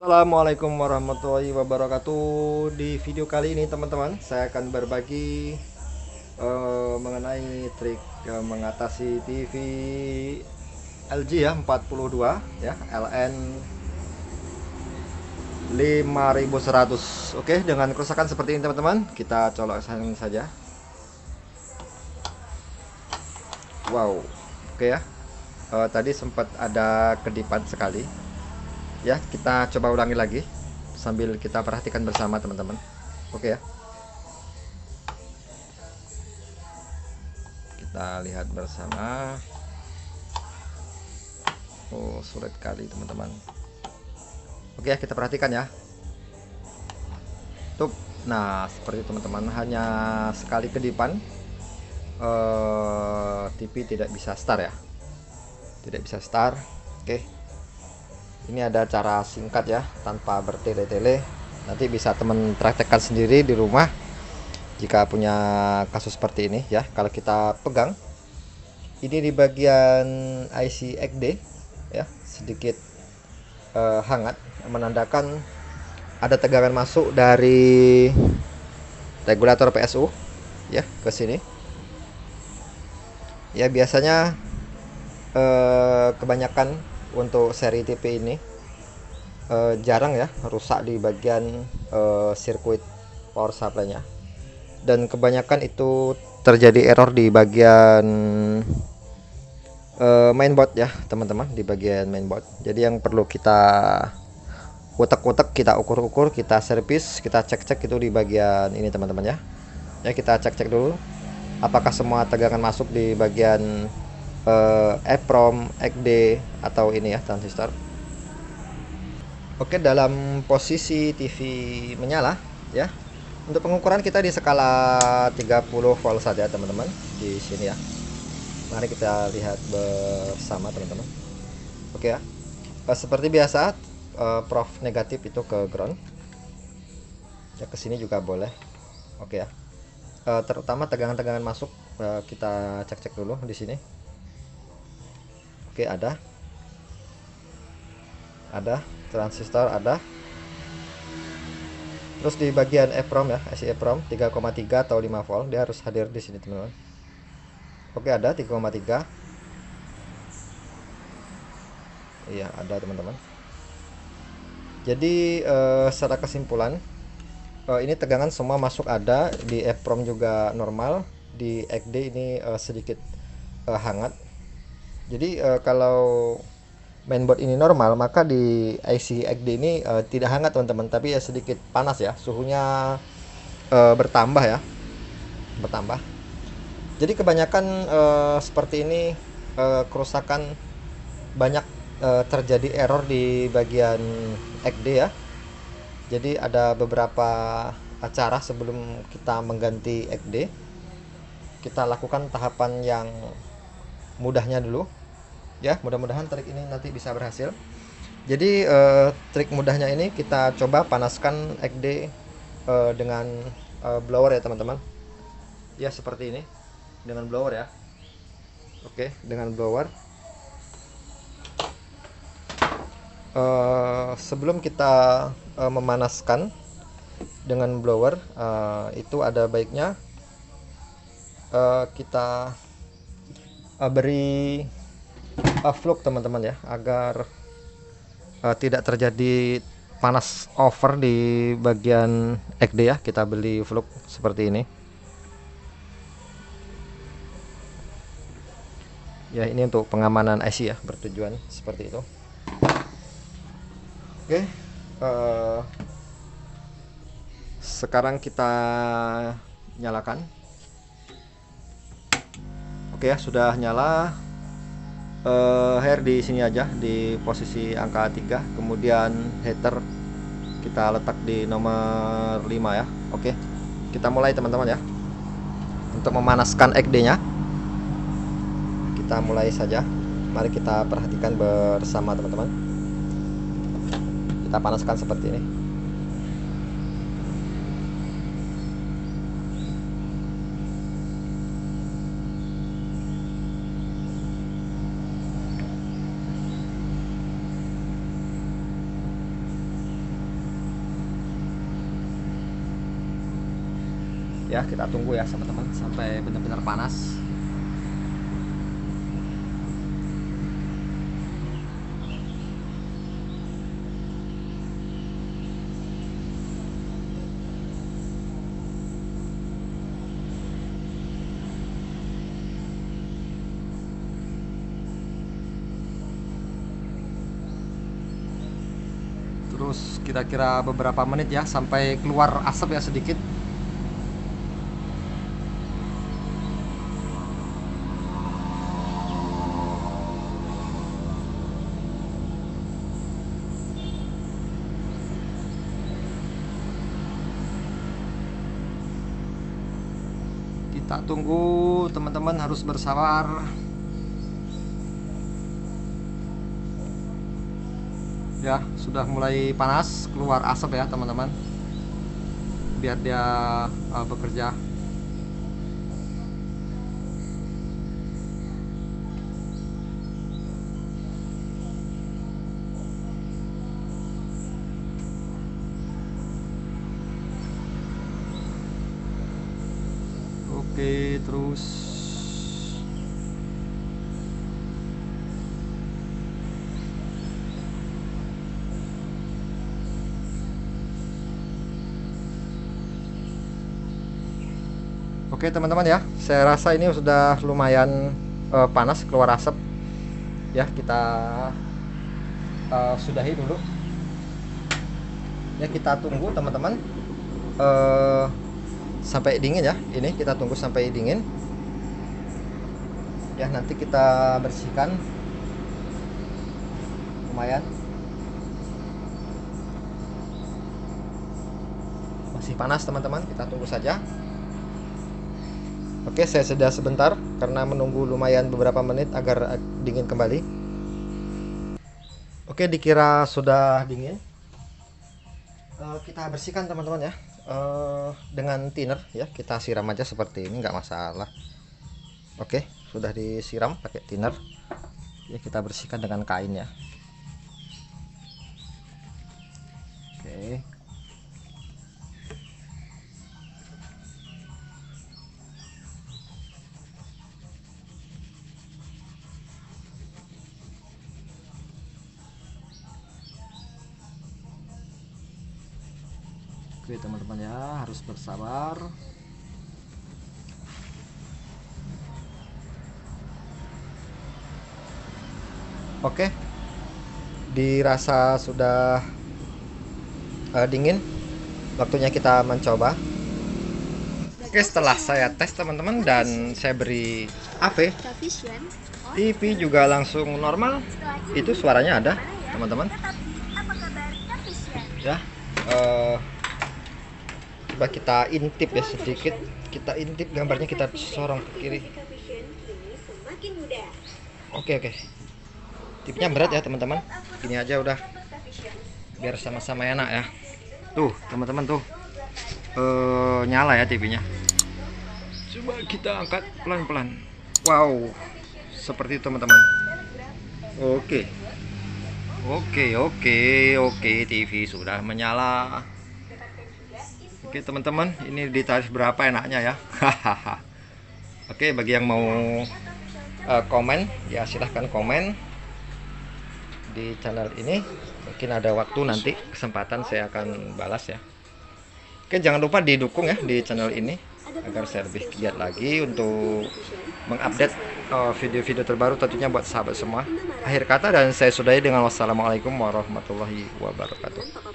Assalamualaikum warahmatullahi wabarakatuh. Di video kali ini teman-teman, saya akan berbagi mengenai trik mengatasi TV LG ya 42 ya LN 5100. Oke, dengan kerusakan seperti ini teman-teman, kita colokkan saja. Wow, oke ya. Tadi sempat ada kedipan sekali. Ya, kita coba ulangi lagi sambil kita perhatikan bersama teman-teman. Oke ya. Kita lihat bersama. Oh, sulit kali teman-teman. Oke ya, kita perhatikan ya. Tuh, nah seperti teman-teman, hanya sekali kedipan TV tidak bisa start ya, tidak bisa start. Oke, ini ada cara singkat ya, tanpa bertele-tele. Nanti bisa teman praktekkan sendiri di rumah jika punya kasus seperti ini ya. Kalau kita pegang ini di bagian IC XD ya, sedikit hangat, menandakan ada tegangan masuk dari regulator PSU ya ke sini. Ya biasanya kebanyakan untuk seri TV ini jarang ya rusak di bagian sirkuit power supply-nya, dan kebanyakan itu terjadi error di bagian mainboard ya teman-teman, di bagian mainboard. Jadi yang perlu kita utek-utek, kita ukur-ukur, kita servis, kita cek-cek itu di bagian ini teman-teman ya. Ya, kita cek-cek dulu apakah semua tegangan masuk di bagian EEPROM, ECD atau ini ya transistor. Oke, dalam posisi TV menyala ya. Untuk pengukuran kita di skala 30 volt saja teman-teman di sini ya. Mari kita lihat bersama teman-teman. Oke ya. Seperti biasa, prof negatif itu ke ground. Ya, ke sini juga boleh. Oke ya. Terutama tegangan-tegangan masuk kita cek-cek dulu di sini. Oke, ada transistor ada. Terus di bagian EEPROM ya, IC EEPROM 3,3 atau 5 volt, dia harus hadir di sini teman-teman. Oke, ada 3,3. Iya, ada teman-teman. Jadi secara kesimpulan, ini tegangan semua masuk ada, di EEPROM juga normal, di XD ini sedikit hangat. Jadi kalau mainboard ini normal, maka di IC XD ini tidak hangat teman-teman, tapi ya sedikit panas ya, suhunya bertambah ya, bertambah. Jadi kebanyakan seperti ini kerusakan banyak terjadi error di bagian XD ya. Jadi ada beberapa cara sebelum kita mengganti XD, kita lakukan tahapan yang mudahnya dulu ya. Mudah-mudahan trik ini nanti bisa berhasil. Jadi trik mudahnya ini kita coba panaskan XD dengan blower ya teman-teman. Ya seperti ini, dengan blower ya. Oke, dengan blower. Sebelum kita memanaskan dengan blower, itu ada baiknya kita beri flux teman-teman ya, agar tidak terjadi panas over di bagian XD ya. Kita beli flux seperti ini ya, ini untuk pengamanan IC ya, bertujuan seperti itu. Oke, sekarang kita nyalakan. Oke ya, sudah nyala. Hair di sini aja di posisi angka 3, kemudian heater kita letak di nomor 5 ya. Oke, kita mulai teman-teman ya. Untuk memanaskan XD nya kita mulai saja. Mari kita perhatikan bersama teman-teman. Kita panaskan seperti ini. Ya, kita tunggu ya teman-teman sampai benar-benar panas. Terus kira-kira beberapa menit ya sampai keluar asap ya sedikit. Kita tunggu, teman-teman harus bersabar. Ya, sudah mulai panas, keluar asap ya teman-teman, biar dia bekerja. Oke, terus oke teman-teman ya, saya rasa ini sudah lumayan panas, keluar asap ya. Kita sudahi dulu ya, kita tunggu teman-teman sampai dingin ya. Ini kita tunggu sampai dingin ya, nanti kita bersihkan. Lumayan masih panas teman-teman, kita tunggu saja. Oke, saya jeda sebentar karena menunggu lumayan beberapa menit agar dingin kembali. Oke, dikira sudah dingin. Kita bersihkan teman-teman ya, dengan thinner ya. Kita siram aja seperti ini, nggak masalah. Oke, sudah disiram pakai thinner ya. Kita bersihkan dengan kain ya. Oke. Oke teman-teman ya, harus bersabar. Oke, dirasa sudah dingin, waktunya kita mencoba. Oke, setelah saya tes teman-teman dan saya beri AV, TV juga langsung normal. Itu suaranya ada teman-teman ya. Coba kita intip ya sedikit, kita intip gambarnya, kita sorong ke kiri. Oke, tipnya berat ya teman-teman, gini aja udah biar sama-sama enak ya. Tuh teman-teman tuh nyala ya TV-nya. Coba kita angkat pelan-pelan. Wow, seperti itu teman-teman. Oke, TV sudah menyala. Oke teman-teman, ini di tarif berapa enaknya ya. Oke, bagi yang mau komen ya silahkan komen di channel ini. Mungkin ada waktu nanti kesempatan saya akan balas ya. Oke, jangan lupa didukung ya di channel ini agar saya lebih giat lagi untuk mengupdate video-video terbaru tentunya buat sahabat semua. Akhir kata dan saya sudahi dengan wassalamualaikum warahmatullahi wabarakatuh.